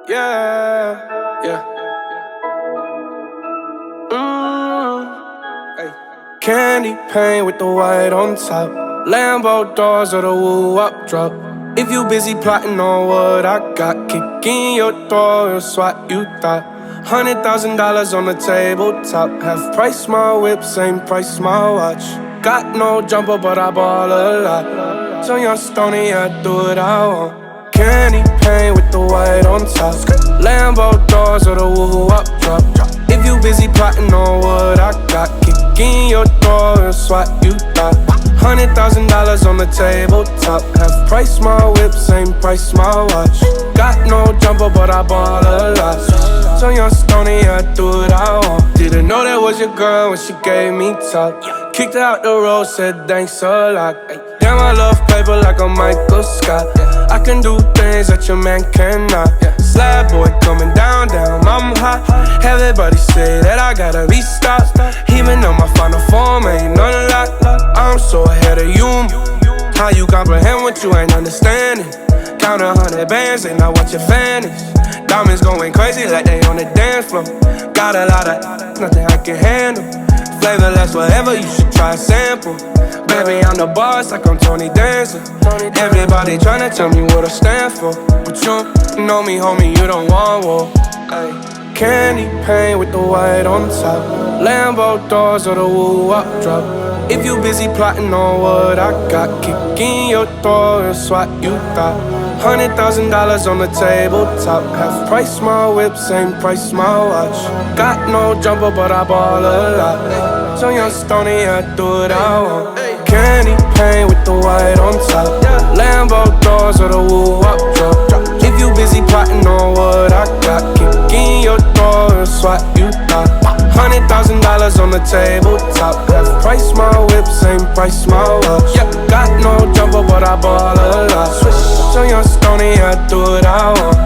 Yeah, yeah. Hey. Candy paint with the white on top. Lambo doors or the woo-up drop. If you busy plotting on what I got, kick in your door, it's what you thought. $100,000 on the tabletop. Half price my whip, same price my watch. Got no jumper, but I ball a lot. So young Stoney, I do what I want. Candy paint with the white on top. Lambo doors or the woo-up drop. If you busy plotting on what I got, kick in your door, it's what you thought. $100,000 on the tabletop. Half price my whip, same price my watch. Got no jumper, but I ball a lot. So young Stoney, I do what I want. Didn't know that was your girl when she gave me top. Kicked her out the road, said thanks a lot. Damn, I love paper like a Michael Scott. I can do things that your man cannot. Slab boy coming down, I'm hot. Everybody say that I gotta be stopped. Even though my final form ain't none of that. I'm so ahead of you. How you comprehend what you ain't understanding? Count 100 bands, ain't not what you vanish. Diamonds going crazy like they on the dance floor. Got a lot of nothing I can handle. Flavorless, whatever, you should try a sample. Baby, I'm the boss like I'm Tony Dancer. Everybody tryna tell me what I stand for, but you know me, homie, you don't want war. Ay. Candy paint with the white on top. Lambo doors or the woo-up drop. If you busy plotting on what I got, kick in your door, it's what you thought. $100,000 on the tabletop. Half price my whip, same price my watch. Got no jumper, but I ball a lot. So young Stoney, I do what I want. Candy paint with the white on top. Lambo doors or the woo-up drop. If you busy plotting on what I got, kick in your door, it's what you thought. $100,000 on the tabletop. Half price my whip, same price my watch. Got no jumper, but I ball a lot. So young Stoney, I do what I want.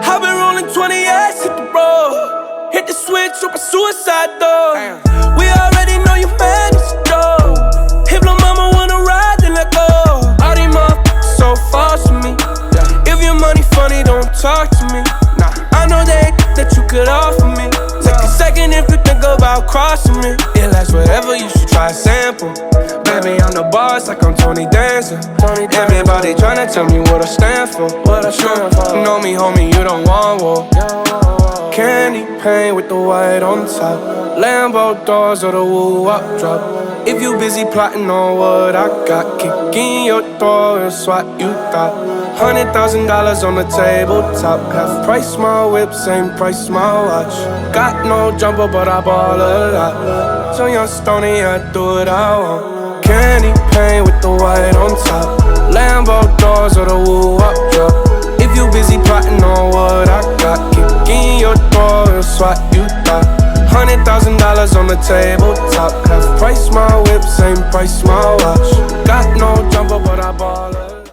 I've been rolling 28, hit the road. Hit the switch, up a suicide door. We already know you man is a dog. If lil' mama wanna ride, then let go. All these motherfuckers so false to me. If your money funny, don't talk to me. I know that you could offer me. Take a second if you think about crossing me. It lasts forever, you should try a sample. Baby, I'm the boss like I'm Tony Dancer. Everybody tryna tell me what I stand for. You know me, homie, you don't want war. Candy paint with the white on top. Lambo doors or the woo-up drop. If you busy plotting on what I got, kick in your door, it's what you thought. $100,000 on the tabletop. Half price my whip, same price my watch. Got no jumper, but I ball a lot. So young Stoney, I do what I want. Candy paint with the white on top. Lambo doors or the woo-up drop. If you busy plotting on what I got, kick in your door, it's what you thought. $100,000 on the tabletop. Half price my whip, same price my watch. Got no jumper, but I ball a lot.